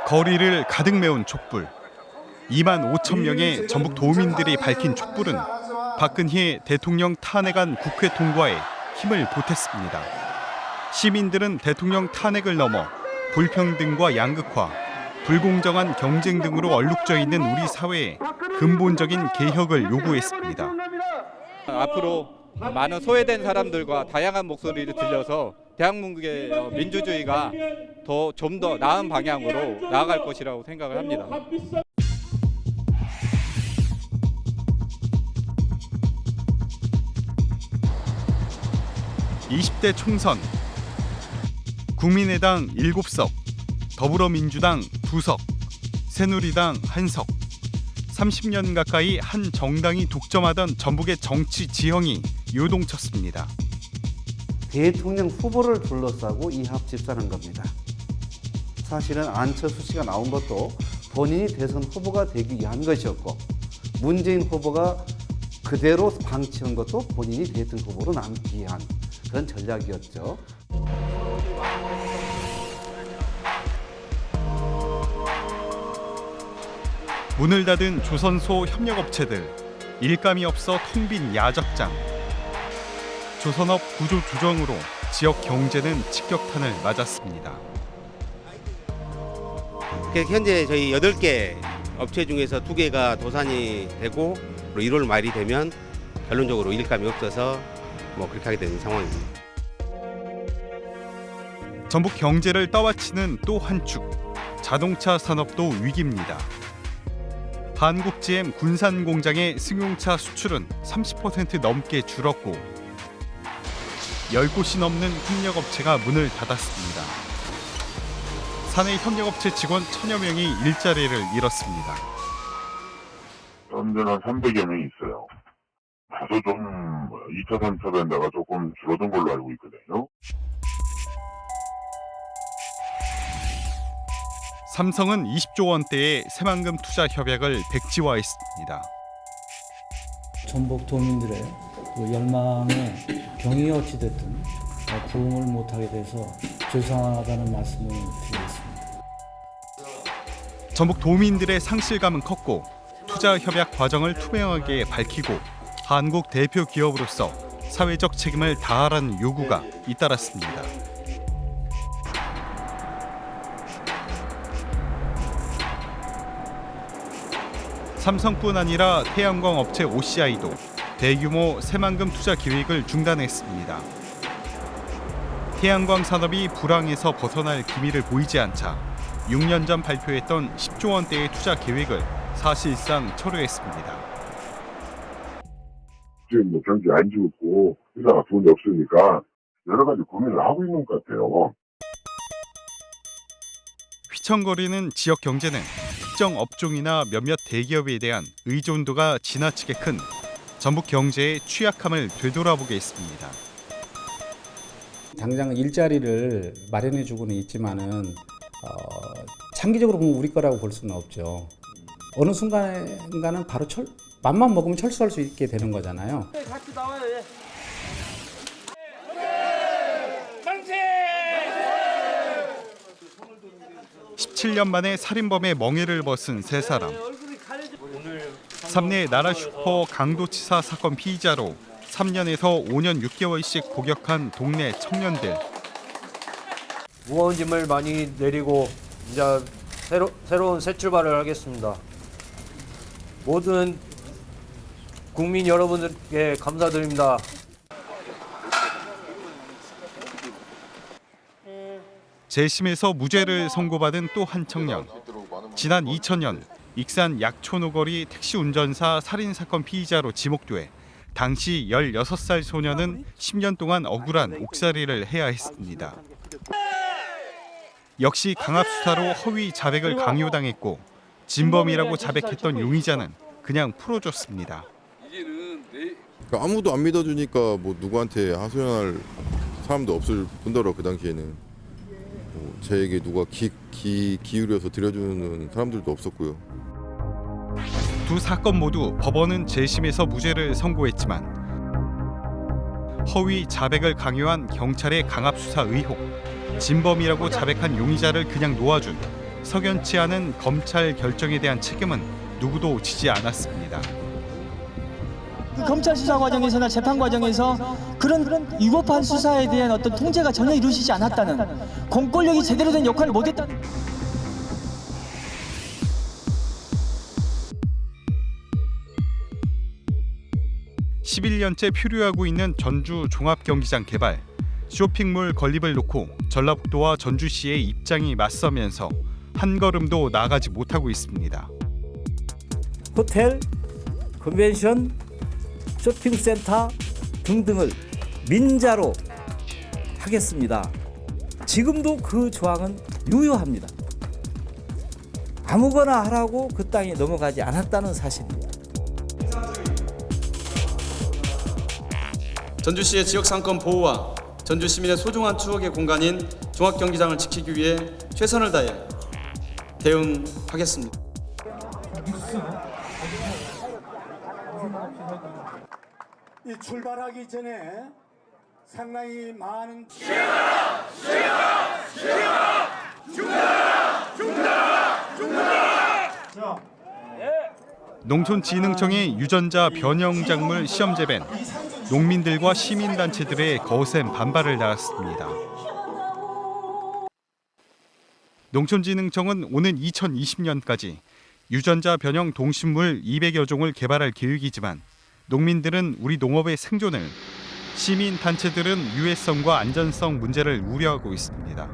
거리를 가득 메운 촛불. 2만 5천 명의 전북 도민들이 밝힌 촛불은 박근혜 대통령 탄핵안 국회 통과에 힘을 보탰습니다. 시민들은 대통령 탄핵을 넘어 불평등과 양극화, 불공정한 경쟁 등으로 얼룩져 있는 우리 사회에 근본적인 개혁을 요구했습니다. 앞으로 많은 소외된 사람들과 다양한 목소리를 들려서 대한민국의 민주주의가 좀 더 나은 방향으로 나아갈 것이라고 생각을 합니다. 20대 총선, 국민의당 7석, 더불어민주당 2석, 새누리당 1석, 30년 가까이 한 정당이 독점하던 전북의 정치 지형이 요동쳤습니다. 대통령 후보를 둘러싸고 이합 집산한 겁니다. 사실은 안철수 씨가 나온 것도 본인이 대선 후보가 되기 위한 것이었고, 문재인 후보가 그대로 방치한 것도 본인이 대통령 후보로 남기 위한 그런 전략이었죠. 문을 닫은 조선소 협력업체들, 일감이 없어 텅 빈 야적장. 조선업 구조 조정으로 지역 경제는 직격탄을 맞았습니다. 현재 저희 8개 업체 중에서 2개가 도산이 되고 1월 말이 되면 결론적으로 일감이 없어서 그렇게 하게 되는 상황입니다. 전북 경제를 떠받치는 또 한 축, 자동차 산업도 위기입니다. 한국 GM 군산 공장의 승용차 수출은 30% 넘게 줄었고 10곳이 넘는 협력업체가 문을 닫았습니다. 사내 협력업체 직원 1000여 명이 일자리를 잃었습니다. 현재는 한 300여 명이 있어요. 다소 좀 2차, 3차 밴드가 조금 줄어든 걸로 알고 있거든요. 삼성은 20조 원대의 새만금 투자 협약을 백지화했습니다. 전북 도민들의 그 열망에 경이 어찌됐든 부응을 못하게 돼서 죄송하다는 말씀을 드리겠습니다. 전북 도민들의 상실감은 컸고 투자 협약 과정을 투명하게 밝히고 한국 대표 기업으로서 사회적 책임을 다하라는 요구가 잇따랐습니다. 삼성뿐 아니라 태양광 업체 OCI도 대규모 새만금 투자 계획을 중단했습니다. 태양광 산업이 불황에서 벗어날 기미를 보이지 않자 6년 전 발표했던 10조 원대의 투자 계획을 사실상 철회했습니다. 지금 경기 안 좋고 회사가 돈이 없으니까 여러 가지 고민을 하고 있는 것 같아요. 휘청거리는 지역 경제는 특정 업종이나 몇몇 대기업에 대한 의존도가 지나치게 큰 전북 경제의 취약함을 되돌아보게 했습니다. 당장 일자리를 마련해주고는 있지만은 장기적으로 보면 우리 거라고 볼 수는 없죠. 어느 순간인가는 바로 맘만 먹으면 철수할 수 있게 되는 거잖아요. 같이 나와요. 예. 17년 만에 살인범의 멍에를 벗은 세 사람. 삼내 나라 슈퍼 강도치사 사건 피의자로 3년에서 5년 6개월씩 복역한 동네 청년들. 무거운 짐을 많이 내리고 이제 새로운 새 출발을 하겠습니다. 모든 국민 여러분들께 감사드립니다. 재심에서 무죄를 선고받은 또 한 청년. 지난 2000년 익산 약촌오거리 택시 운전사 살인 사건 피의자로 지목돼 당시 16살 소년은 10년 동안 억울한 옥살이를 해야 했습니다. 역시 강압 수사로 허위 자백을 강요당했고 진범이라고 자백했던 용의자는 그냥 풀어줬습니다. 아무도 안 믿어주니까 누구한테 하소연할 사람도 없을 뿐더러 그 당시에는 저에게 누가 기울여서 들여주는 사람들도 없었고요. 두 사건 모두 법원은 재심에서 무죄를 선고했지만 허위 자백을 강요한 경찰의 강압 수사 의혹, 진범이라고 자백한 용의자를 그냥 놓아준 석연치 않은 검찰 결정에 대한 책임은 누구도 지지 않았습니다. 그 검찰 수사 과정에서나 재판 과정에서 그런 위법한 수사에 대한 어떤 통제가 전혀 이루어지지 않았다는, 공권력이 제대로 된 역할을 못했다는. (11년째) 표류하고 있는 전주 종합경기장 개발, 쇼핑몰 건립을 놓고 전라북도와 전주시의 입장이 맞서면서 한 걸음도 나아가지 못하고 있습니다. 호텔, 컨벤션, 쇼핑센터 등등을 민자로 하겠습니다. 지금도 그 조항은 유효합니다. 아무거나 하라고 그 땅이 넘어가지 않았다는 사실입니다. 전주시의 지역상권 보호와 전주 시민의 소중한 추억의 공간인 종합경기장을 지키기 위해 최선을 다해 대응하겠습니다. 이 출발하기 전에 상당히 많은 농촌진흥청의 유전자 변형작물 시험 재배는 농민들과 시민단체들의 거센 반발을 낳았습니다. 농촌진흥청은 오는 2020년까지 유전자 변형 동식물 200여 종을 개발할 계획이지만 농민들은 우리 농업의 생존을, 시민단체들은 유해성과 안전성 문제를 우려하고 있습니다.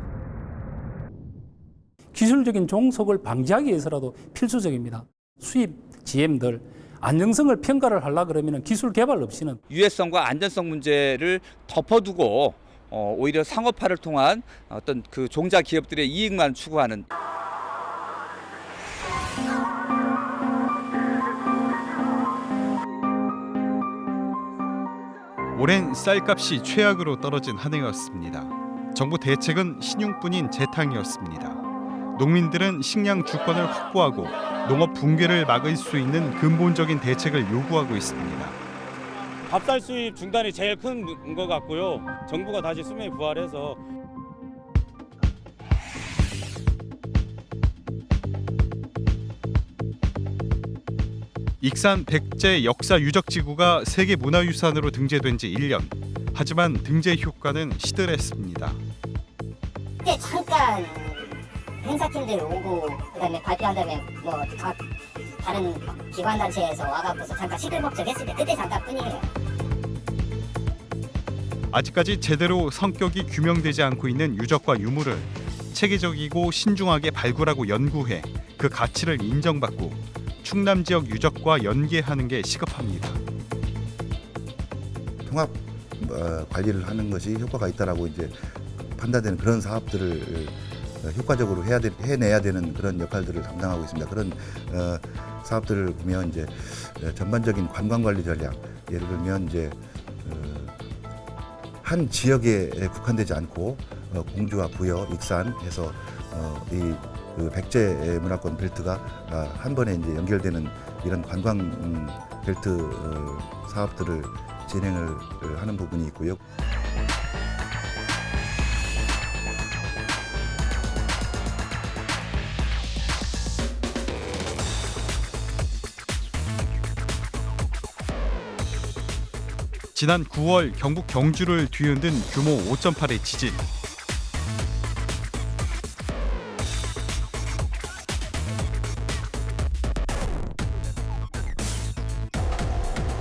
기술적인 종속을 방지하기 위해서라도 필수적입니다. 수입 GM들 안정성을 평가를 하려 그러면 기술 개발 없이는 유해성과 안전성 문제를 덮어두고 오히려 상업화를 통한 어떤 그 종자 기업들의 이익만 추구하는. 오랜 쌀값이 최악으로 떨어진 한 해였습니다. 정부 대책은 신용뿐인 재탕이었습니다. 농민들은 식량 주권을 확보하고 농업 붕괴를 막을 수 있는 근본적인 대책을 요구하고 있습니다. 밥쌀 수입 중단이 제일 큰 것 같고요. 정부가 다시 수명에 부활해서 익산 백제 역사 유적지구가 세계문화유산으로 등재된 지 1년. 하지만 등재 효과는 시들했습니다. 그때 잠깐 행사팀들 오고 그다음에 발표한 다음에 뭐 각 다른 기관 단체에서 와갖고서 잠깐 시끌벅적 했을 때 그때 잠깐뿐이에요. 아직까지 제대로 성격이 규명되지 않고 있는 유적과 유물을 체계적이고 신중하게 발굴하고 연구해 그 가치를 인정받고 충남 지역 유적과 연계하는 게 시급합니다. 통합 관리를 하는 것이 효과가 있다라고 이제 판단되는 그런 사업들을 효과적으로 해내야 되는 그런 역할들을 담당하고 있습니다. 그런 사업들을 보면 이제 전반적인 관광 관리 전략, 예를 들면 이제 한 지역에 국한되지 않고 공주와 부여, 익산해서 이 그 백제 문화권 벨트가 한 번에 이제 연결되는 이런 관광 벨트 사업들을 진행을 하는 부분이 있고요. 지난 9월 경북 경주를 뒤흔든 규모 5.8의 지진.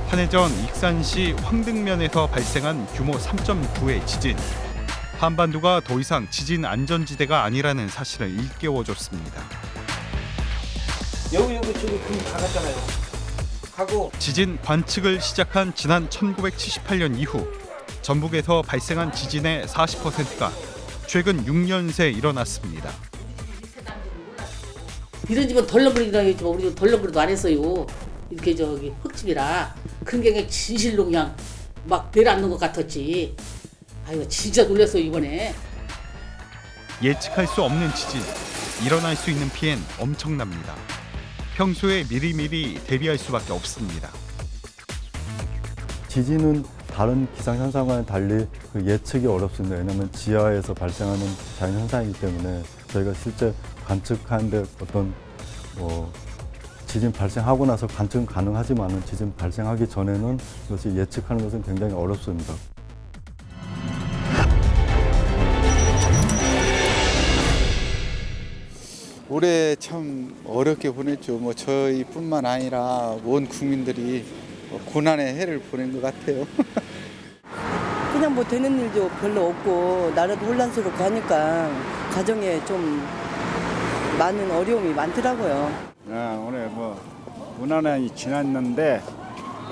한 해 전 익산시 황등면에서 발생한 규모 3.9의 지진. 한반도가 더 이상 지진 안전지대가 아니라는 사실을 일깨워줬습니다. 여기 저기 금 가갔잖아요. 하고 지진 관측을 시작한 지난 1978년 이후 전북에서 발생한 지진의 40%가 최근 6년 새 일어났습니다. 이런 집은 덜렁거리기도 하겠지만 우리 집 덜렁거리도 안 했어요. 이렇게 저기 흙집이라 그런 게 그냥 진실로 그냥 막 내려앉는 것 같았지. 아이고 진짜 놀랐어요 이번에. 예측할 수 없는 지진, 일어날 수 있는 피해는 엄청납니다. 평소에 미리미리 대비할 수밖에 없습니다. 지진은 다른 기상현상과는 달리 예측이 어렵습니다. 왜냐하면 지하에서 발생하는 자연현상이기 때문에 저희가 실제 관측하는데 어떤 지진 발생하고 나서 관측은 가능하지만 지진 발생하기 전에는 이것이 예측하는 것은 굉장히 어렵습니다. 올해 참 어렵게 보냈죠. 뭐 저희뿐만 아니라 온 국민들이 고난의 해를 보낸 것 같아요. 그냥 뭐 되는 일도 별로 없고 나라도 혼란스럽고 하니까 가정에 좀 많은 어려움이 많더라고요. 오늘 뭐 무난히 지났는데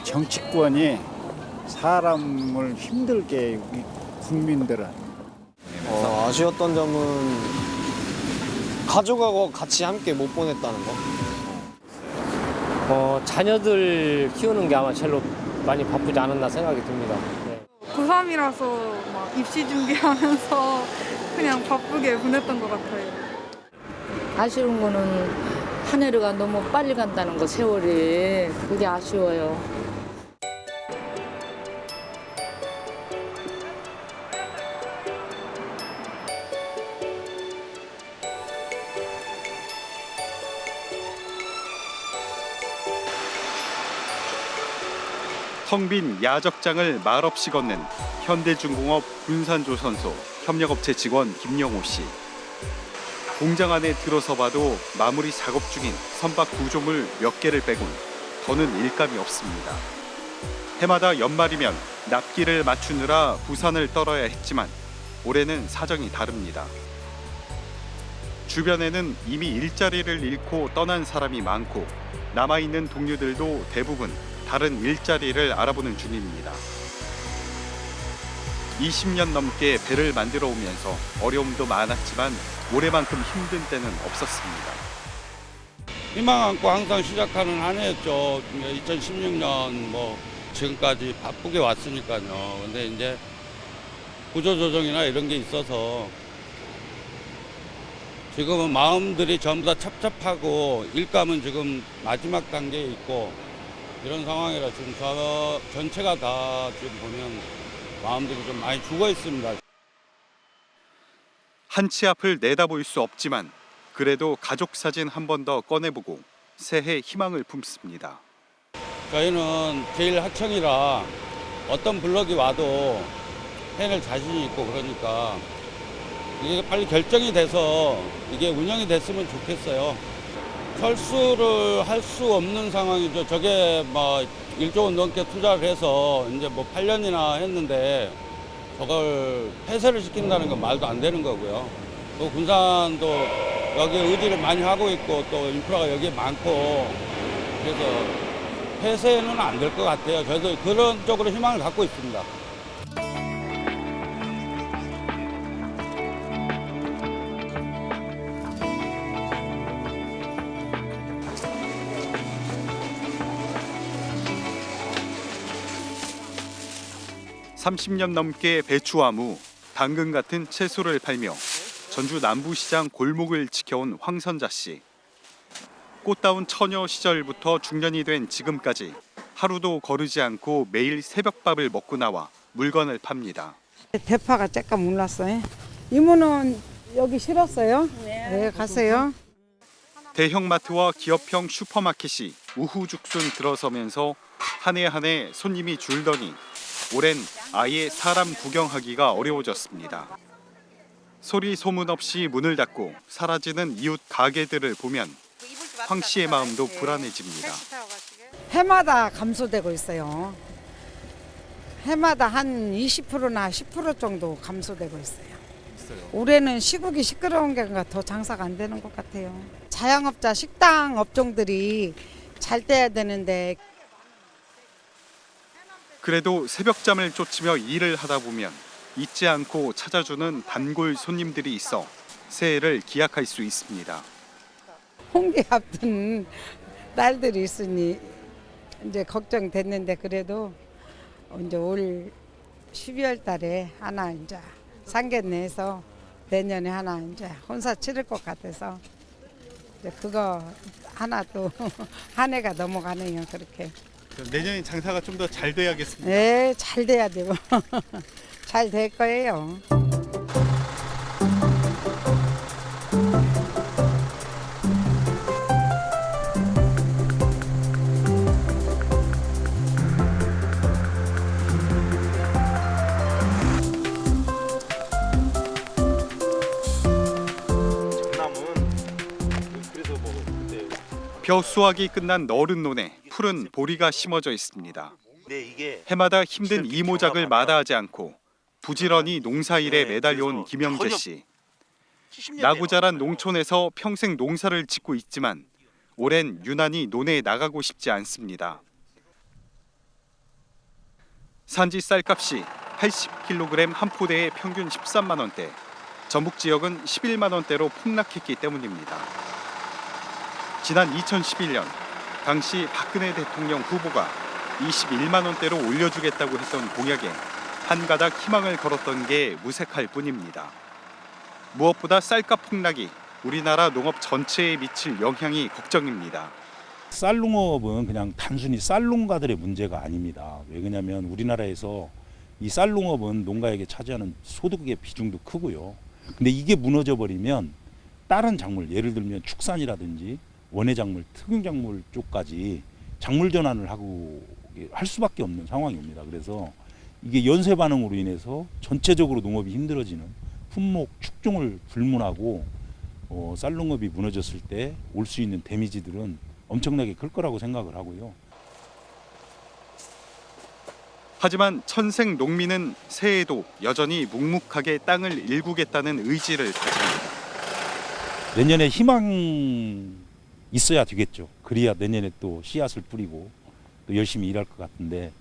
정치권이 사람을 힘들게 우리 국민들은 아쉬웠던 점은 가족하고 같이 함께 못 보냈다는 거. 자녀들 키우는 게 아마 제일 많이 바쁘지 않았나 생각이 듭니다. 네. 고3이라서 막 입시 준비하면서 그냥 바쁘게 보냈던 것 같아요. 아쉬운 거는 한 해가 너무 빨리 간다는 거, 세월이. 그게 아쉬워요. 텅 빈 야적장을 말없이 건넨 현대중공업 군산조선소 협력업체 직원 김영호 씨. 공장 안에 들어서 봐도 마무리 작업 중인 선박 구조물 몇 개를 빼곤 더는 일감이 없습니다. 해마다 연말이면 납기를 맞추느라 부산을 떨어야 했지만 올해는 사정이 다릅니다. 주변에는 이미 일자리를 잃고 떠난 사람이 많고 남아있는 동료들도 대부분 다른 일자리를 알아보는 중입니다. 20년 넘게 배를 만들어 오면서 어려움도 많았지만 올해만큼 힘든 때는 없었습니다. 희망 안고 항상 시작하는 한 해였죠. 2016년 뭐 지금까지 바쁘게 왔으니까요. 근데 이제 구조조정이나 이런 게 있어서 지금은 마음들이 전부 다 찹찹하고 일감은 지금 마지막 단계에 있고 이런 상황이라 지금 저 전체가 다 지금 보면 마음들이 좀 많이 죽어 있습니다. 한치 앞을 내다볼 수 없지만 그래도 가족 사진 한 번 더 꺼내보고 새해 희망을 품습니다. 저희는 제일 하청이라 어떤 블럭이 와도 해낼 자신이 있고 그러니까 이게 빨리 결정이 돼서 이게 운영이 됐으면 좋겠어요. 철수를 할 수 없는 상황이죠. 저게 뭐 1조 원 넘게 투자를 해서 이제 뭐 8년이나 했는데 저걸 폐쇄를 시킨다는 건 말도 안 되는 거고요. 또 군산도 여기에 의지를 많이 하고 있고 또 인프라가 여기에 많고 그래서 폐쇄는 안 될 것 같아요. 저도 그런 쪽으로 희망을 갖고 있습니다. (30년) 넘게 배추와 무, 당근 같은 채소를 팔며 전주 남부시장 골목을 지켜온 황선자 씨. 꽃다운 처녀 시절부터 중년이 된 지금까지 하루도 거르지 않고 매일 새벽밥을 먹고 나와 물건을 팝니다. 대파가 잠깐 몰랐어요. 이모는 여기 실었어요? 네, 가세요. 대형마트와 기업형 슈퍼마켓이 우후죽순 들어서면서 한 해 한 해 손님이 줄더니 올해는 아예 사람 구경하기가 어려워졌습니다. 소리 소문 없이 문을 닫고 사라지는 이웃 가게들을 보면 황 씨의 마음도 불안해집니다. 해마다 감소되고 있어요. 해마다 한 20%나 10% 정도 감소되고 있어요. 올해는 시국이 시끄러운 게 더 장사가 안 되는 것 같아요. 자영업자 식당 업종들이 잘 돼야 되는데 그래도 새벽잠을 쫓으며 일을 하다 보면 잊지 않고 찾아주는 단골 손님들이 있어 새해를 기약할 수 있습니다. 홍게 앞둔 딸들이 있으니 이제 걱정됐는데 그래도 이제 올 12월 달에 하나 이제 상견례해서 내년에 하나 이제 혼사 치를 것 같아서 이제 그거 하나 또 한 해가 넘어가네요. 그렇게. 내년에 장사가 좀 더 잘 돼야겠습니다. 네, 잘 돼야 되고 잘 될 거예요. 겨우 수확이 끝난 너른 논에 푸른 보리가 심어져 있습니다. 해마다 힘든 이모작을 마다하지 않고 부지런히 농사일에 매달려온 김영재 씨. 나고 자란 농촌에서 평생 농사를 짓고 있지만 올해는 유난히 논에 나가고 싶지 않습니다. 산지 쌀값이 80kg 한 포대에 평균 13만 원대, 전북 지역은 11만 원대로 폭락했기 때문입니다. 지난 2011년 당시 박근혜 대통령 후보가 21만 원대로 올려주겠다고 했던 공약에 한 가닥 희망을 걸었던 게 무색할 뿐입니다. 무엇보다 쌀값 폭락이 우리나라 농업 전체에 미칠 영향이 걱정입니다. 쌀농업은 그냥 단순히 쌀농가들의 문제가 아닙니다. 왜 그러냐면 우리나라에서 이 쌀농업은 농가에게 차지하는 소득의 비중도 크고요. 근데 이게 무너져 버리면 다른 작물, 예를 들면 축산이라든지 원예작물, 특용작물 쪽까지 작물 전환을 하고 할 수밖에 없는 상황이 옵니다. 그래서 이게 연쇄 반응으로 인해서 전체적으로 농업이 힘들어지는 품목 축종을 불문하고 쌀농업이 무너졌을 때 올 수 있는 데미지들은 엄청나게 클 거라고 생각을 하고요. 하지만 천생 농민은 새해에도 여전히 묵묵하게 땅을 일구겠다는 의지를 가집니다. 내년에 희망 있어야 되겠죠. 그래야 내년에 또 씨앗을 뿌리고 또 열심히 일할 것 같은데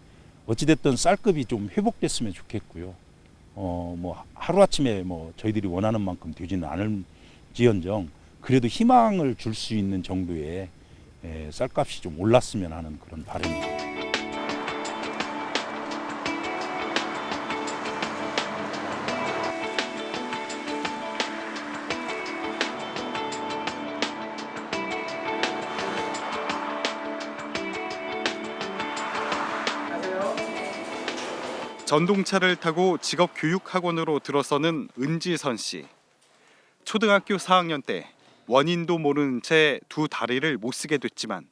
어찌됐든 쌀급이 좀 회복됐으면 좋겠고요. 뭐 하루아침에 뭐 저희들이 원하는 만큼 되지는 않을지언정 그래도 희망을 줄 수 있는 정도의 쌀값이 좀 올랐으면 하는 그런 바람입니다. 전동차를 타고 직업교육학원으로 들어서는 은지선 씨. 초등학교 4학년 때 원인도 모르는 채 두 다리를 못 쓰게 됐지만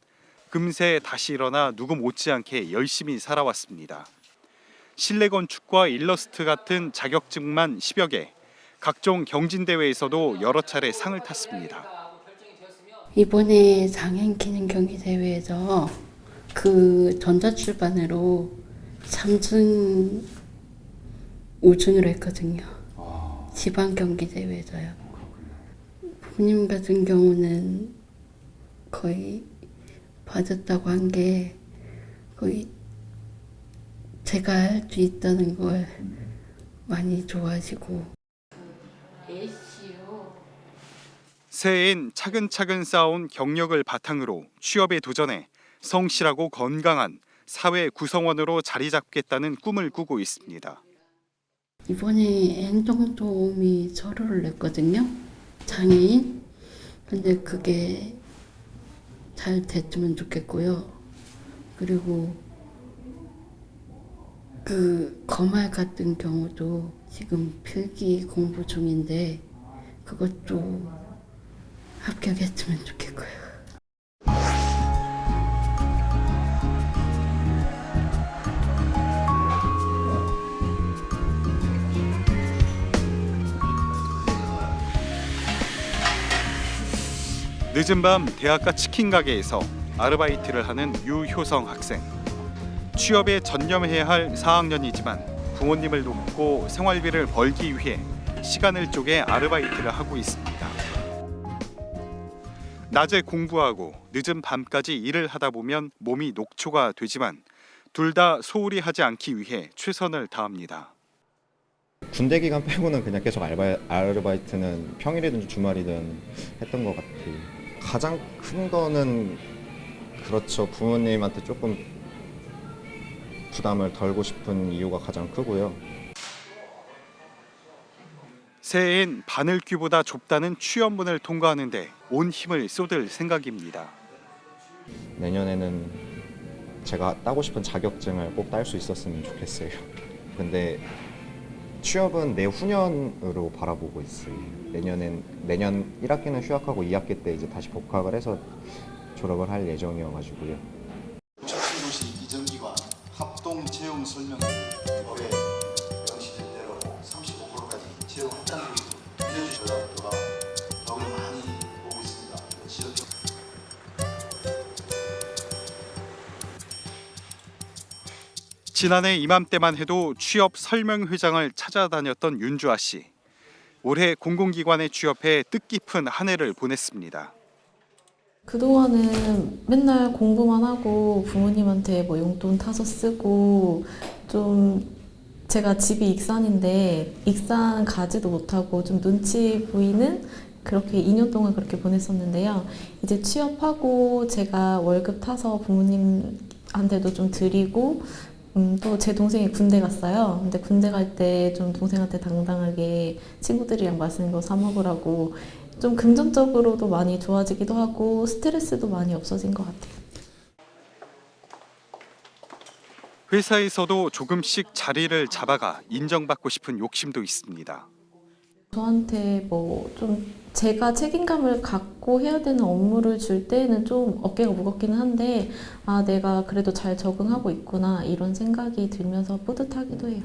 금세 다시 일어나 누구 못지않게 열심히 살아왔습니다. 실내 건축과 일러스트 같은 자격증만 10여 개, 각종 경진대회에서도 여러 차례 상을 탔습니다. 이번에 장애인 기능 경기 대회에서 그 전자출판으로 3승 5준으로 했거든요. 지방 경기 대회에서요. 부모님 같은 경우는 거의 받았다고 한 게 거의 제가 할 수 있다는 걸 많이 좋아하시고. 새해엔 차근차근 쌓아온 경력을 바탕으로 취업에 도전해 성실하고 건강한 사회 구성원으로 자리 잡겠다는 꿈을 꾸고 있습니다. 이번에 행동도우미 서류를 냈거든요. 장애인. 근데 그게 잘 됐으면 좋겠고요. 그리고 그 거말 같은 경우도 지금 필기 공부 중인데 그것도 합격했으면 좋겠고요. 늦은 밤 대학가 치킨 가게에서 아르바이트를 하는 유효성 학생. 취업에 전념해야 할 4학년이지만 부모님을 돕고 생활비를 벌기 위해 시간을 쪼개 아르바이트를 하고 있습니다. 낮에 공부하고 늦은 밤까지 일을 하다 보면 몸이 녹초가 되지만 둘 다 소홀히 하지 않기 위해 최선을 다합니다. 군대 기간 빼고는 그냥 계속 아르바이트는 평일이든 주말이든 했던 것 같아요. 가장 큰 거는 그렇죠. 부모님한테 조금 부담을 덜고 싶은 이유가 가장 크고요. 새해엔 바늘귀보다 좁다는 취업문을 통과하는데 온 힘을 쏟을 생각입니다. 내년에는 제가 따고 싶은 자격증을 꼭 딸 수 있었으면 좋겠어요. 근데 취업은 내후년으로 바라보고 있어요. 내년 1학기는 휴학하고 2학기 때 이제 다시 복학을 해서 졸업을 할 예정이어가지고요. 척수도시 이전기관 합동 채용 설명 올해 명시된대로 35%까지 채용 확장률이 알려주셔서 더욱더 많이 보고 있습니다. 지역 지난해 이맘때만 해도 취업 설명회장을 찾아다녔던 윤주아 씨. 올해 공공기관에 취업해 뜻깊은 한 해를 보냈습니다. 그동안은 맨날 공부만 하고 부모님한테 뭐 용돈 타서 쓰고 좀 제가 집이 익산인데 익산 가지도 못하고 좀 눈치 보이는 그렇게 2년 동안 그렇게 보냈었는데요. 이제 취업하고 제가 월급 타서 부모님한테도 좀 드리고 또 제 동생이 군대 갔어요. 근데 군대 갈 때 좀 동생한테 당당하게 친구들이랑 맛있는 거 사 먹으라고 좀 금전적으로도 많이 좋아지기도 하고 스트레스도 많이 없어진 것 같아요. 회사에서도 조금씩 자리를 잡아가 인정받고 싶은 욕심도 있습니다. 저한테 뭐 좀 제가 책임감을 갖고 해야 되는 업무를 줄 때는 좀 어깨가 무겁기는 한데 아 내가 그래도 잘 적응하고 있구나 이런 생각이 들면서 뿌듯하기도 해요.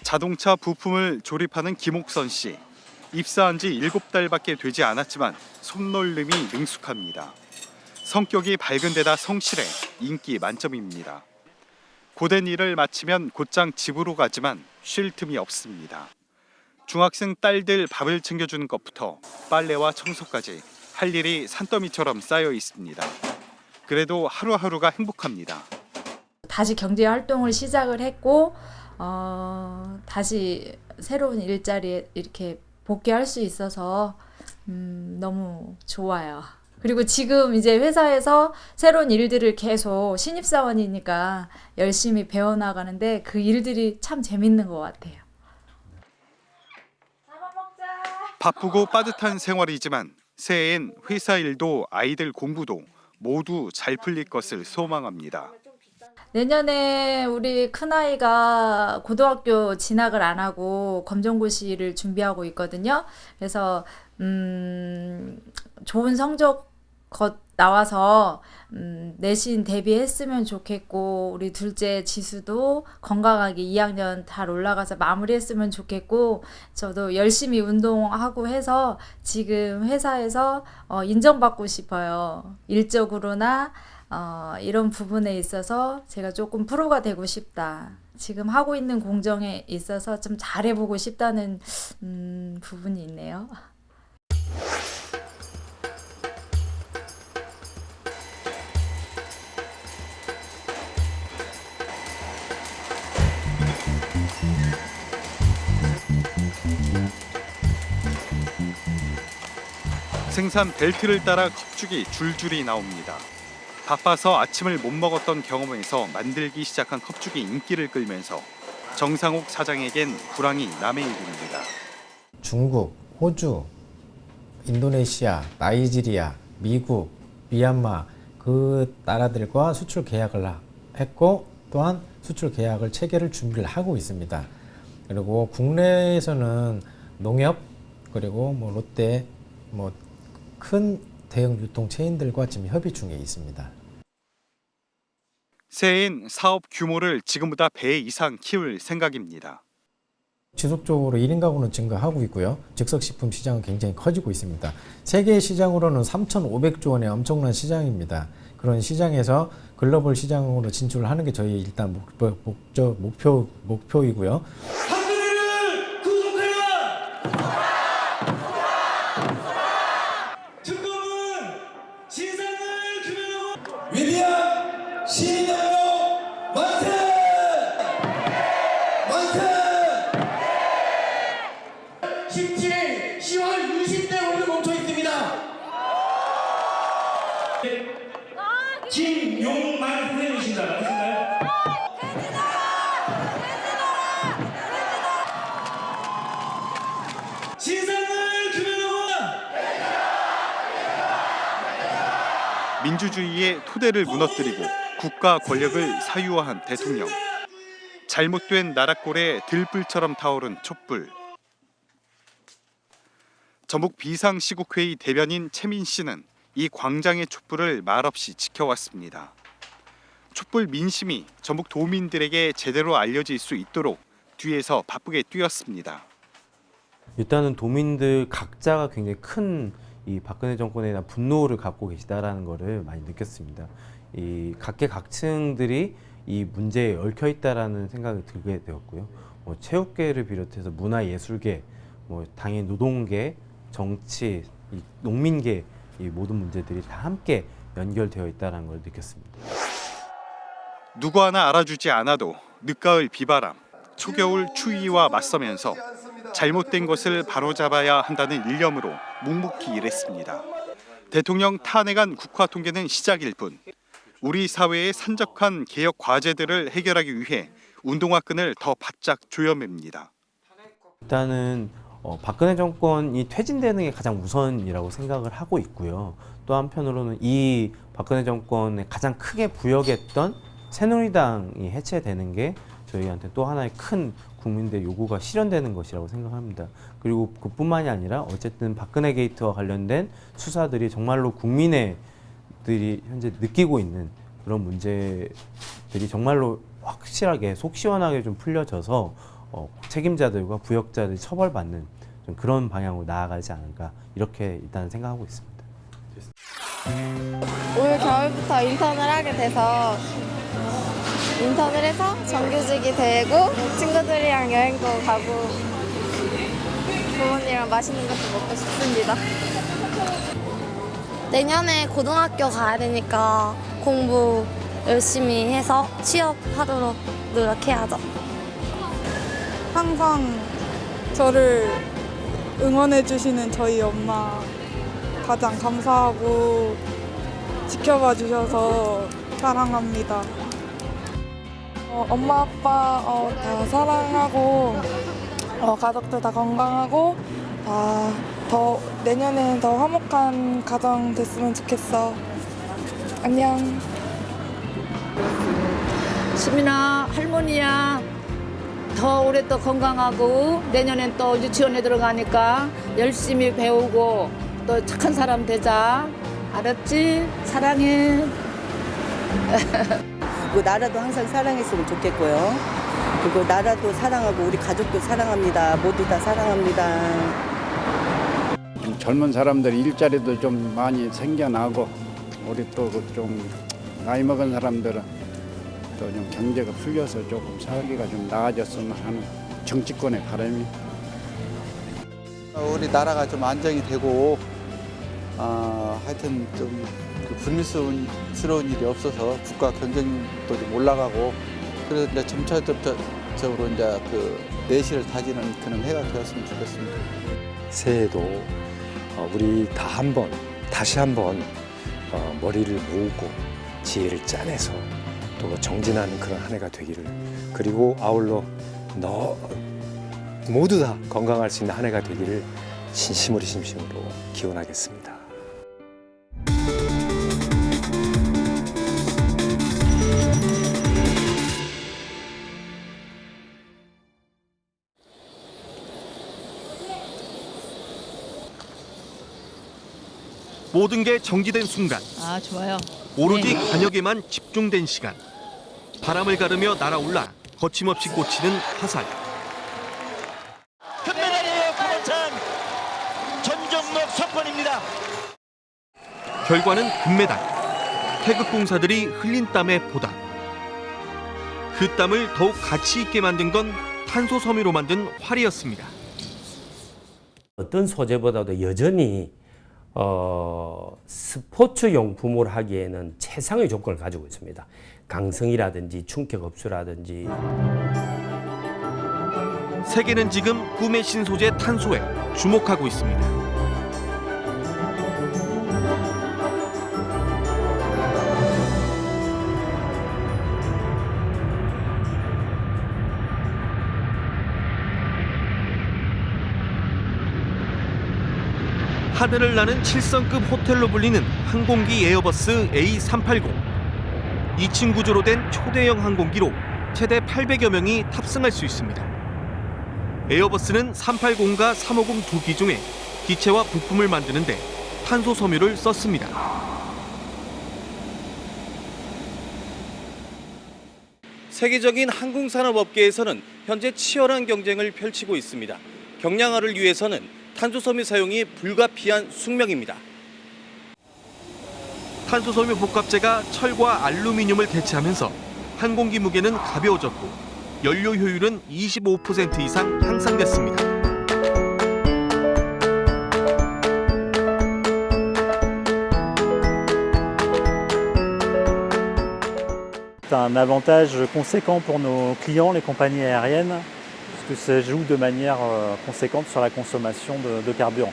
자동차 부품을 조립하는 김옥선 씨. 입사한 지 7달밖에 되지 않았지만 손놀림이 능숙합니다. 성격이 밝은 데다 성실해 인기 만점입니다. 고된 일을 마치면 곧장 집으로 가지만 쉴 틈이 없습니다. 중학생 딸들 밥을 챙겨주는 것부터 빨래와 청소까지 할 일이 산더미처럼 쌓여 있습니다. 그래도 하루하루가 행복합니다. 다시 경제 활동을 시작을 했고 다시 새로운 일자리에 이렇게 복귀할 수 있어서 너무 좋아요. 그리고 지금 이제 회사에서 새로운 일들을 계속 신입사원이니까 열심히 배워나가는데 그 일들이 참 재밌는 것 같아요. 바쁘고 빠듯한 생활이지만 새해엔 회사 일도 아이들 공부도 모두 잘 풀릴 것을 소망합니다. 내년에 우리 큰아이가 고등학교 진학을 안 하고 검정고시를 준비하고 있거든요. 그래서 좋은 성적 나와서 내신 대비했으면 좋겠고 우리 둘째 지수도 건강하게 2학년 잘 올라가서 마무리했으면 좋겠고 저도 열심히 운동하고 해서 지금 회사에서 인정받고 싶어요. 일적으로나 이런 부분에 있어서 제가 조금 프로가 되고 싶다. 지금 하고 있는 공정에 있어서 좀 잘해보고 싶다는 부분이 있네요. 생산 벨트를 따라 컵죽이 줄줄이 나옵니다. 바빠서 아침을 못 먹었던 경험에서 만들기 시작한 컵죽이 인기를 끌면서 정상옥 사장에겐 불황이 남의 일입니다. 중국, 호주, 인도네시아, 나이지리아, 미국, 미얀마 그 나라들과 수출 계약을 했고 또한 수출 계약을 체결을 준비를 하고 있습니다. 그리고 국내에서는 농협 그리고 뭐 롯데 뭐 큰 대형 유통 체인들과 지금 협의 중에 있습니다. 새해엔 사업 규모를 지금보다 배 이상 키울 생각입니다. 지속적으로 1인 가구는 증가하고 있고요. 즉석식품 시장은 굉장히 커지고 있습니다. 세계 시장으로는 3,500조 원의 엄청난 시장입니다. 그런 시장에서 글로벌 시장으로 진출을 하는 게 저희 일단 목표이고요. 위대한 시민대로 만세! 만세! 17일 10월 20대 오늘 멈춰 있습니다. 김용만 선생님이십니다. 맞으신가요? 신상을 규명하고 민주주의의 토대를 무너뜨리고 국가 권력을 사유화한 대통령. 잘못된 나라꼴에 들불처럼 타오른 촛불. 전북 비상시국회의 대변인 최민 씨는 이 광장의 촛불을 말없이 지켜왔습니다. 촛불 민심이 전북 도민들에게 제대로 알려질 수 있도록 뒤에서 바쁘게 뛰었습니다. 일단은 도민들 각자가 굉장히 큰 이 박근혜 정권에 대한 분노를 갖고 계시다라는 것을 많이 느꼈습니다. 이 각계각층들이 이 문제에 얽혀 있다라는 생각이 들게 되었고요. 체육계를 비롯해서 문화예술계, 당연히 노동계, 정치, 이 농민계 이 모든 문제들이 다 함께 연결되어 있다는 걸 느꼈습니다. 누구 하나 알아주지 않아도 늦가을 비바람, 초겨울 추위와 맞서면서 잘못된 것을 바로잡아야 한다는 일념으로 묵묵히 일했습니다. 대통령 탄핵안 국화 통계는 시작일 뿐 우리 사회의 산적한 개혁 과제들을 해결하기 위해 운동화 끈을 더 바짝 조여맵니다. 일단은 박근혜 정권이 퇴진되는 게 가장 우선이라고 생각을 하고 있고요. 또 한편으로는 이 박근혜 정권에 가장 크게 부역했던 새누리당이 해체되는 게 저희한테 또 하나의 큰 국민들의 요구가 실현되는 것이라고 생각합니다. 그리고 그뿐만이 아니라 어쨌든 박근혜 게이트와 관련된 수사들이 정말로 국민들이 현재 느끼고 있는 그런 문제들이 정말로 확실하게 속 시원하게 좀 풀려져서 책임자들과 부역자들이 처벌받는 좀 그런 방향으로 나아가지 않을까 이렇게 일단 생각하고 있습니다. 올 겨울부터 인턴을 하게 돼서 인턴을 해서 정규직이 되고 친구들이랑 여행도 가고 부모님이랑 맛있는 것도 먹고 싶습니다. 내년에 고등학교 가야 되니까 공부 열심히 해서 취업하도록 노력해야죠. 항상 저를 응원해 주시는 저희 엄마 가장 감사하고 지켜봐 주셔서 사랑합니다. 엄마 아빠 다 사랑하고 가족들 다 건강하고 더 내년에는 더 화목한 가정 됐으면 좋겠어. 안녕. 수민아, 할머니야. 더 오래 또 건강하고 내년엔 또 유치원에 들어가니까 열심히 배우고 또 착한 사람 되자. 알았지? 사랑해. 그 나라도 항상 사랑했으면 좋겠고요. 그리고 나라도 사랑하고 우리 가족도 사랑합니다. 모두 다 사랑합니다. 젊은 사람들 일자리도 좀 많이 생겨나고 우리 또 좀 나이 먹은 사람들은 또 좀 경제가 풀려서 조금 살기가 좀 나아졌으면 하는 정치권의 바람이. 우리 나라가 좀 안정이 되고 하여튼 좀 불미스러운 일이 없어서 국가 경쟁도 좀 올라가고 그래서 이제 점차적으로 이제 그 내실을 다지는 그런 해가 되었으면 좋겠습니다. 새해에도 우리 다시 한번 머리를 모으고 지혜를 짜내서 또 정진하는 그런 한 해가 되기를, 그리고 아울러 모두 다 건강할 수 있는 한 해가 되기를 진심으로 기원하겠습니다. 모든 게 정지된 순간. 좋아요. 오로지 관역에만 집중된 시간. 바람을 가르며 날아올라 거침없이 꽂히는 화살. 금메달이에요. 구본찬 전정록 석권입니다. 결과는 금메달. 태극공사들이 흘린 땀의 보답. 그 땀을 더욱 가치 있게 만든 건 탄소 섬유로 만든 활이었습니다. 어떤 소재보다도 여전히 스포츠 용품을 하기에는 최상의 조건을 가지고 있습니다. 강성이라든지 충격 흡수라든지. 세계는 지금 꿈의 신소재 탄소에 주목하고 있습니다. 하늘을 나는 7성급 호텔로 불리는 항공기 에어버스 A380. 2층 구조로 된 초대형 항공기로 최대 800여 명이 탑승할 수 있습니다. 에어버스는 380과 350 두 기종의 기체와 부품을 만드는 데 탄소 섬유를 썼습니다. 세계적인 항공산업업계에서는 현재 치열한 경쟁을 펼치고 있습니다. 경량화를 위해서는 탄소섬유 사용이 불가피한 숙명입니다. 탄소섬유 복합재가 철과 알루미늄을 대체하면서 항공기 무게는 가벼워졌고 연료 효율은 25% 이상 향상됐습니다. C'est un avantage conséquent pour nos clients, les compagnies aériennes, puisque ça joue de manière conséquente sur la consommation de carburant.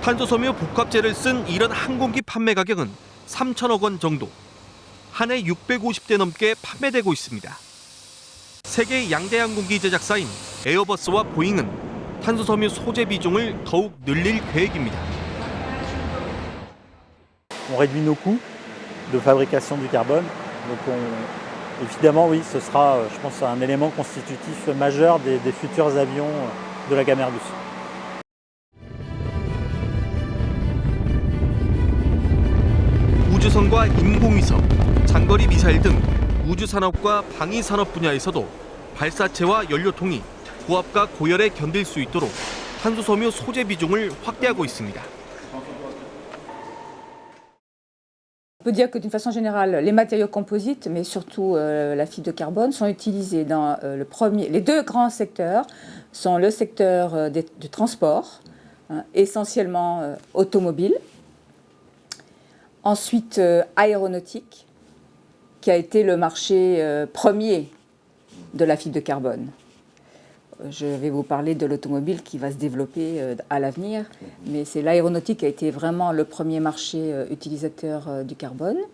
탄소섬유 복합재를 쓴 이런 항공기 판매 가격은 3천억 원 정도. 한 해 650대 넘게 판매되고 있습니다. 세계 양대 항공기 제작사인 에어버스와 보잉은 탄소섬유 소재 비중을 더욱 늘릴 계획입니다. On réduit nos coûts de fabrication du carbone. Donc évidemment, oui, ce sera, je pense, un élément constitutif majeur des futurs avions de la gamme Airbus. 우주선과 인공위성, 장거리 미사일 등 우주산업과 방위산업 분야에서도 발사체와 연료통이 고압과 고열에 견딜 수 있도록 탄소섬유 소재 비중을 확대하고 있습니다. On peut dire que d'une façon générale, les matériaux composites, mais surtout la fibre de carbone, sont utilisés dans les deux grands secteurs, sont le secteur du transport, essentiellement automobile, ensuite aéronautique, qui a été le marché premier de la fibre de carbone. Je vais vous parler de l'automobile qui va se développer à l'avenir, mais c'est l'aéronautique qui a été vraiment le premier marché utilisateur du carbone.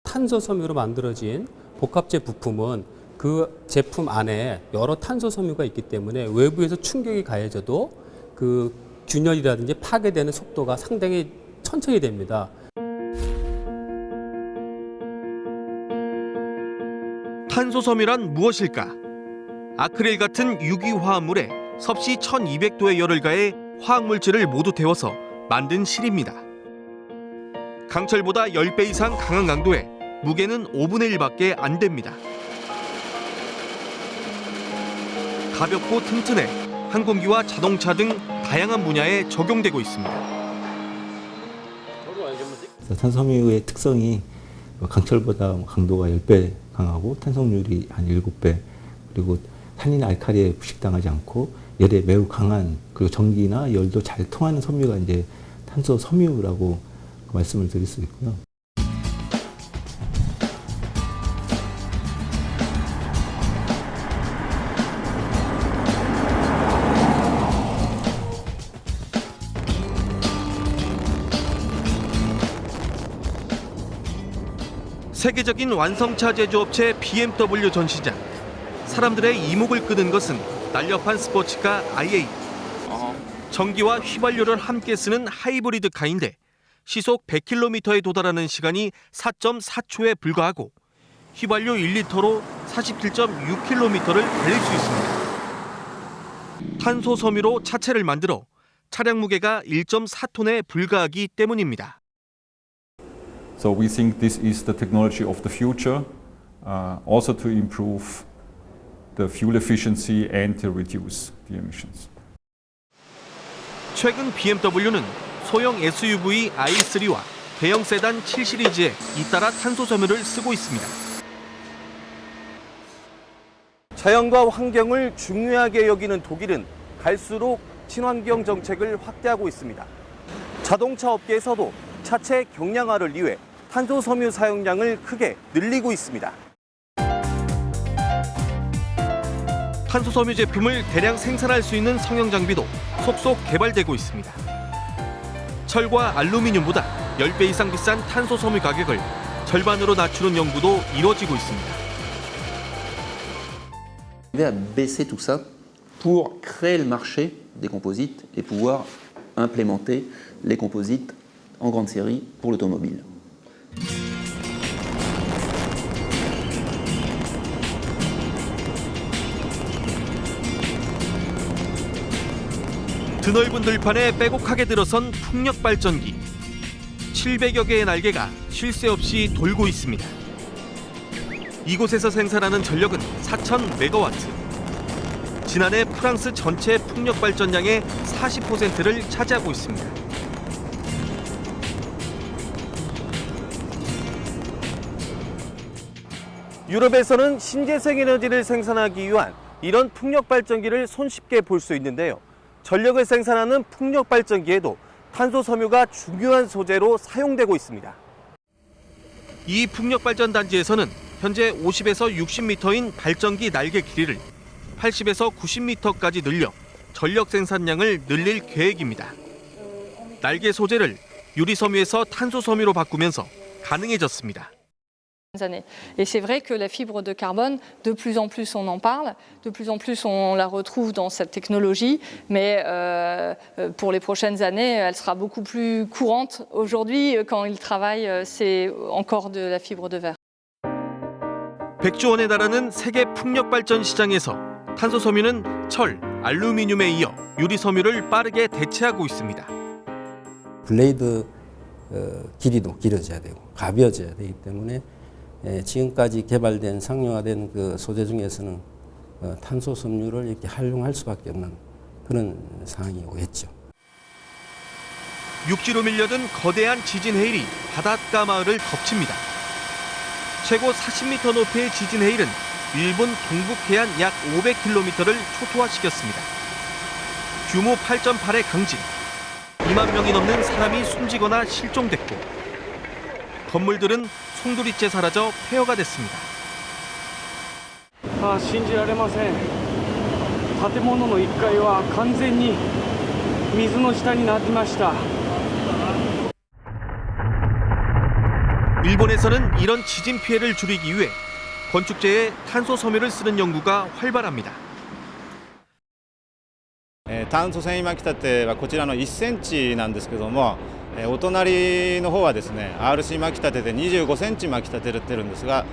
탄소섬유로 만들어진 복합재 부품은 그 제품 안에 여러 탄소섬유가 있기 때문에 외부에서 충격이 가해져도 그 균열이라든지 파괴되는 속도가 상당히 천천히 됩니다. 탄소섬유란 무엇일까? 아크릴 같은 유기화합물에 섭씨 1200도의 열을 가해 화학물질을 모두 데워서 만든 실입니다. 강철보다 10배 이상 강한 강도에 무게는 5분의 1밖에 안 됩니다. 가볍고 튼튼해 항공기와 자동차 등 다양한 분야에 적용되고 있습니다. 탄소섬유의 특성이 강철보다 강도가 10배 강하고 탄성률이 한 7배, 그리고 탄닌 알칼리에 부식당하지 않고 열에 매우 강한, 그리고 전기나 열도 잘 통하는 섬유가 이제 탄소 섬유라고 말씀을 드릴 수 있고요. 세계적인 완성차 제조업체 BMW 전시장. 사람들의 이목을 끄는 것은 날렵한 스포츠카 i8. 전기와 휘발유를 함께 쓰는 하이브리드 카인데 시속 100km에 도달하는 시간이 4.4초에 불과하고 휘발유 1리터로 47.6km를 달릴 수 있습니다. 탄소 섬유로 차체를 만들어 차량 무게가 1.4톤에 불과하기 때문입니다. So we think this is the technology of the future, also to improve the fuel efficiency and to reduce the emissions. 최근 BMW는 소형 SUV i3와 대형 세단 7 시리즈에 잇따라 탄소 섬유를 쓰고 있습니다. 자연과 환경을 중요하게 여기는 독일은 갈수록 친환경 정책을 확대하고 있습니다. 자동차 업계에서도 차체 경량화를 위해 탄소 섬유 사용량을 크게 늘리고 있습니다. 탄소 섬유 제품을 대량 생산할 수 있는 성형 장비도 속속 개발되고 있습니다. 철과 알루미늄보다 10배 이상 비싼 탄소 섬유 가격을 절반으로 낮추는 연구도 이뤄지고 있습니다. On va baisser tout ça pour créer le marché des composites et pouvoir implémenter les composites en grande série pour l'automobile. 드넓은 들판에 빼곡하게 들어선 풍력 발전기. 700여 개의 날개가 쉴 새 없이 돌고 있습니다. 이곳에서 생산하는 전력은 4,000메가와트. 지난해 프랑스 전체 풍력 발전량의 40%를 차지하고 있습니다. 유럽에서는 신재생 에너지를 생산하기 위한 이런 풍력 발전기를 손쉽게 볼 수 있는데요. 전력을 생산하는 풍력 발전기에도 탄소 섬유가 중요한 소재로 사용되고 있습니다. 이 풍력 발전 단지에서는 현재 50에서 60m인 발전기 날개 길이를 80에서 90m까지 늘려 전력 생산량을 늘릴 계획입니다. 날개 소재를 유리 섬유에서 탄소 섬유로 바꾸면서 가능해졌습니다. Et c'est vrai que la fibre de carbone, de plus en plus on en parle, de plus en plus on la retrouve dans cette technologie, mais pour les prochaines années, elle sera beaucoup plus courante. Aujourd'hui, quand ils travaillent, c'est encore de la fibre de verre. 100조 원에 달하는 세계 풍력 발전 시장에서 탄소 섬유는 철, 알루미늄에 이어 유리 섬유를 빠르게 대체하고 있습니다. 블레이드 길이도 길어져야 되고 가벼워져야 되기 때문에 지금까지 개발된 상용화된 그 소재 중에서는 탄소 섬유를 이렇게 활용할 수밖에 없는 그런 상황이 오겠죠. 육지로 밀려든 거대한 지진 해일이 바닷가 마을을 덮칩니다. 최고 40m 높이의 지진 해일은 일본 동북 해안 약 500km를 초토화시켰습니다. 규모 8.8의 강진, 2만 명이 넘는 사람이 숨지거나 실종됐고 건물들은 송두리째 사라져 폐허가 됐습니다. 信じられません。建物の1階は完全に水の下になってました。 일본에서는 이런 지진 피해를 줄이기 위해 건축재에 탄소 섬유를 쓰는 연구가 활발합니다. 炭素繊維巻き立てはこちらの1センチなんですけども、お隣の方はですね RC 巻き立てで25センチ巻き立ててるんですが、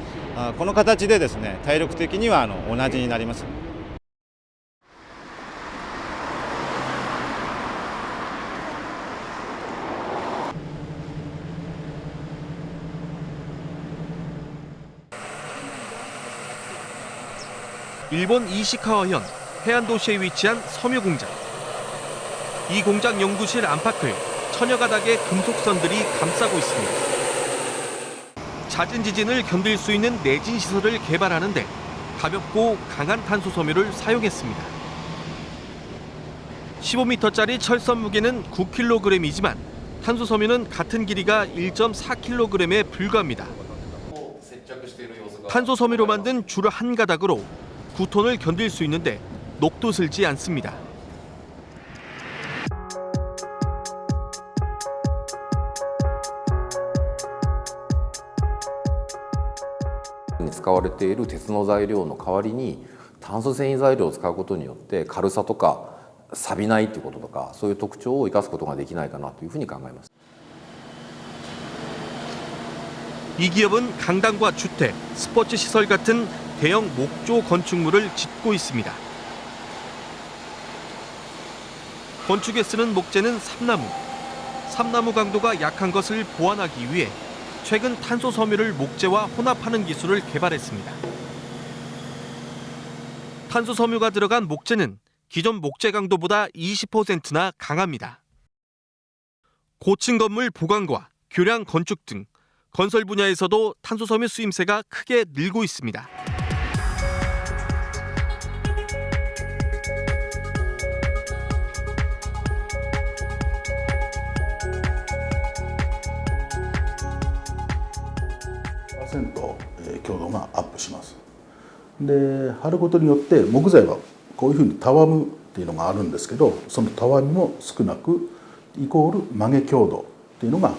この形でですね体力的には同じになります。 일본 이시카와현 해안 도시에 위치한 섬유 공장. 이 공장 연구실 안팎을 천여 가닥의 금속선들이 감싸고 있습니다. 잦은 지진을 견딜 수 있는 내진 시설을 개발하는데 가볍고 강한 탄소 섬유를 사용했습니다. 15m짜리 철선 무게는 9kg이지만 탄소 섬유는 같은 길이가 1.4kg에 불과합니다. 탄소 섬유로 만든 줄 한 가닥으로 9톤을 견딜 수 있는데 녹도슬지 않습니다. 使われている鉄の材料の代わりに炭素繊維材料を使うことによって軽さとか錆びないということとかそういう特徴を生かすことができないかなというふうに考えます。 이 기업은 강당과 주택, 스포츠 시설 같은 대형 목조 건축물을 짓고 있습니다. 건축에 쓰는 목재는 삼나무. 삼나무 강도가 약한 것을 보완하기 위해 최근 탄소 섬유를 목재와 혼합하는 기술을 개발했습니다. 탄소 섬유가 들어간 목재는 기존 목재 강도보다 20%나 강합니다. 고층 건물 보강과 교량 건축 등 건설 분야에서도 탄소 섬유 쓰임새가 크게 늘고 있습니다.強度がアップします。で貼ることによって木材はこういうふうにたわむっていうのがあるんですけど、そのたわみも少なくイコール曲げ強度っていうのが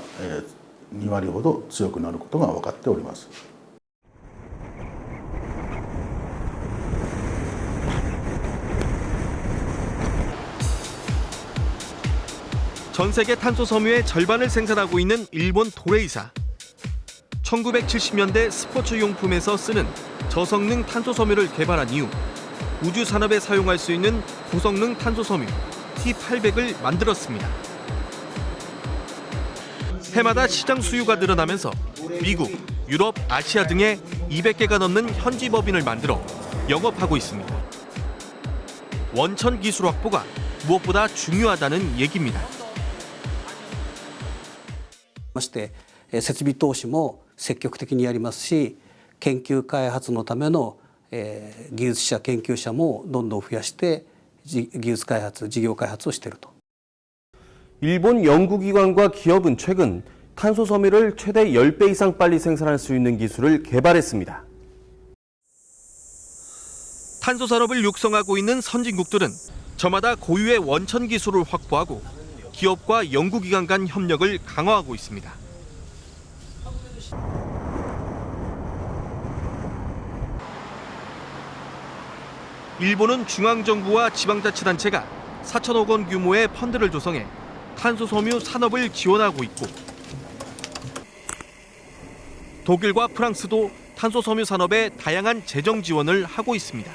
2割ほど強くなることが分かっております。 전 세계 탄소 섬유의 절반을 생산하고 있는 일본 도레이사. 1970년대 스포츠 용품에서 쓰는 저성능 탄소 섬유를 개발한 이후 우주 산업에 사용할 수 있는 고성능 탄소 섬유 T800을 만들었습니다. 해마다 시장 수요가 늘어나면서 미국, 유럽, 아시아 등에 200개가 넘는 현지 법인을 만들어 영업하고 있습니다. 원천 기술 확보가 무엇보다 중요하다는 얘기입니다. まして設備投資も積極的にやりますし、研究開発のための技術者研究者もどんどん増やして技術開発、事業開発をしていると。 일본 연구기관과 기업은 최근 탄소 섬유를 최대 10배 이상 빨리 생산할 수 있는 기술을 개발했습니다. 탄소 산업을 육성하고 있는 선진국들은 저마다 고유의 원천 기술을 확보하고 기업과 연구기관 간 협력을 강화하고 있습니다. 일본은 중앙정부와 지방자치단체가 4천억 원 규모의 펀드를 조성해 탄소 섬유 산업을 지원하고 있고, 독일과 프랑스도 탄소 섬유 산업에 다양한 재정 지원을 하고 있습니다.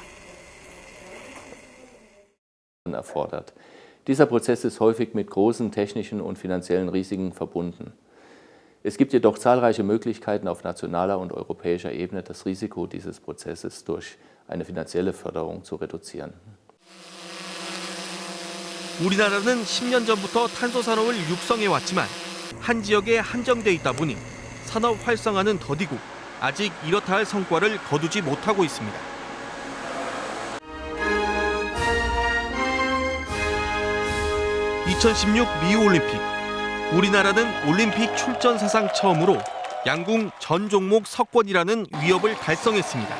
erfordert. Dieser Prozess ist häufig mit großen technischen und finanziellen Risiken verbunden. Es gibt jedoch zahlreiche Möglichkeiten auf nationaler und europäischer Ebene, das Risiko dieses Prozesses durch eine finanzielle Förderung zu reduzieren. 우리나라는 10년 전부터 탄소 산업을 육성해 왔지만 한 지역에 한정돼 있다 보니 산업 활성화는 더디고 아직 이렇다 할 성과를 거두지 못하고 있습니다. (2016) 리우올림픽. 우리나라는 올림픽 출전 사상 처음으로 양궁 전 종목 석권이라는 위협을 달성했습니다.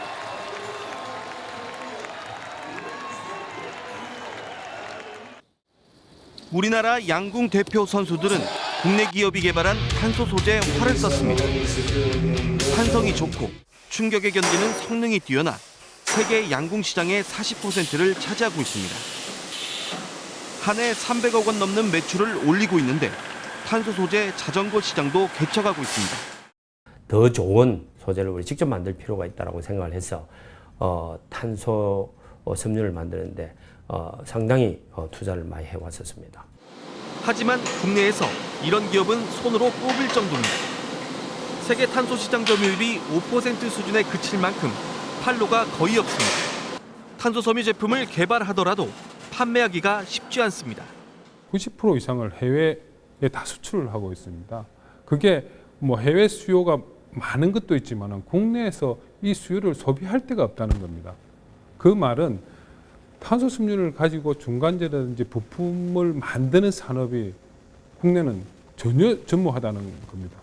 우리나라 양궁 대표 선수들은 국내 기업이 개발한 탄소 소재 활을 썼습니다. 탄성이 좋고 충격에 견디는 성능이 뛰어나 세계 양궁 시장의 40%를 차지하고 있습니다. 한 해 300억 원 넘는 매출을 올리고 있는데 탄소 소재 자전거 시장도 개척하고 있습니다. 더 좋은 소재를 우리 직접 만들 필요가 있다고 생각을 해서 탄소 섬유를 만드는데 상당히 투자를 많이 해왔었습니다. 하지만 국내에서 이런 기업은 손으로 꼽을 정도입니다. 세계 탄소 시장 점유율이 5% 수준에 그칠 만큼 판로가 거의 없습니다. 탄소 섬유 제품을 개발하더라도 판매하기가 쉽지 않습니다. 90% 이상을 해외에 다 수출을 하고 있습니다. 그게 뭐 해외 수요가 많은 것도 있지만 국내에서 이 수요를 소비할 데가 없다는 겁니다. 그 말은 탄소 섬유를 가지고 중간재라든지 부품을 만드는 산업이 국내는 전혀 전무하다는 겁니다.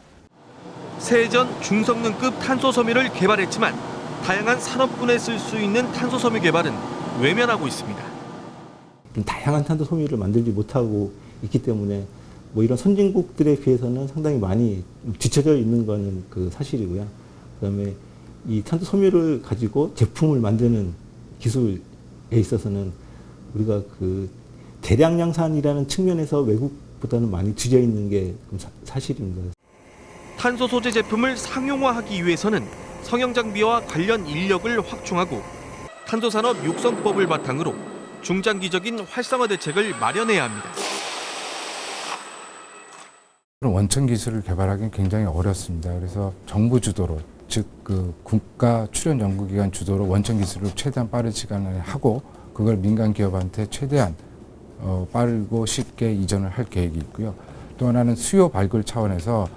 세전 중성능급 탄소 섬유를 개발했지만 다양한 산업군에 쓸 수 있는 탄소 섬유 개발은 외면하고 있습니다. 다양한 탄소 섬유를 만들지 못하고 있기 때문에 뭐 이런 선진국들에 비해서는 상당히 많이 뒤처져 있는 거는 그 사실이고요. 그다음에 이 탄소 섬유를 가지고 제품을 만드는 기술에 있어서는 우리가 그 대량量산이라는 측면에서 외국보다는 많이 뒤져 있는 게 사실입니다. 탄소 소재 제품을 상용화하기 위해서는 성형 장비와 관련 인력을 확충하고 탄소 산업 육성법을 바탕으로 중장기적인 활성화 대책을 마련해야 합니다. 원천 기술을 개발하기는 굉장히 어렵습니다. 그래서 정부 주도로, 즉 그 국가 출연 연구기관 주도로 원천 기술을 최대한 빠른 시간 안에 하고 그걸 민간 기업한테 최대한 빠르고 쉽게 이전을 할 계획이 있고요. 또 하나는 수요 발굴 차원에서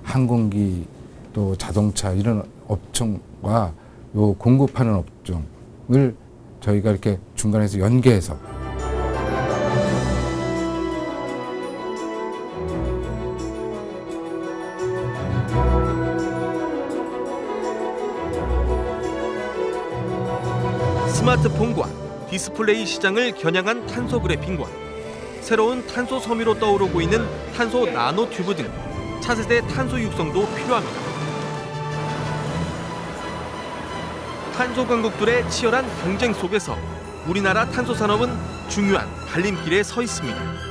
항공기 또 자동차 이런 업종과 요 공급하는 업종을 저희가 이렇게 중간에서 연계해서 스마트폰과 디스플레이 시장을 겨냥한 탄소 그래핀과 새로운 탄소 섬유로 떠오르고 있는 탄소 나노 튜브 등 차세대 탄소 육성도 필요합니다. 탄소 강국들의 치열한 경쟁 속에서 우리나라 탄소 산업은 중요한 갈림길에 서 있습니다.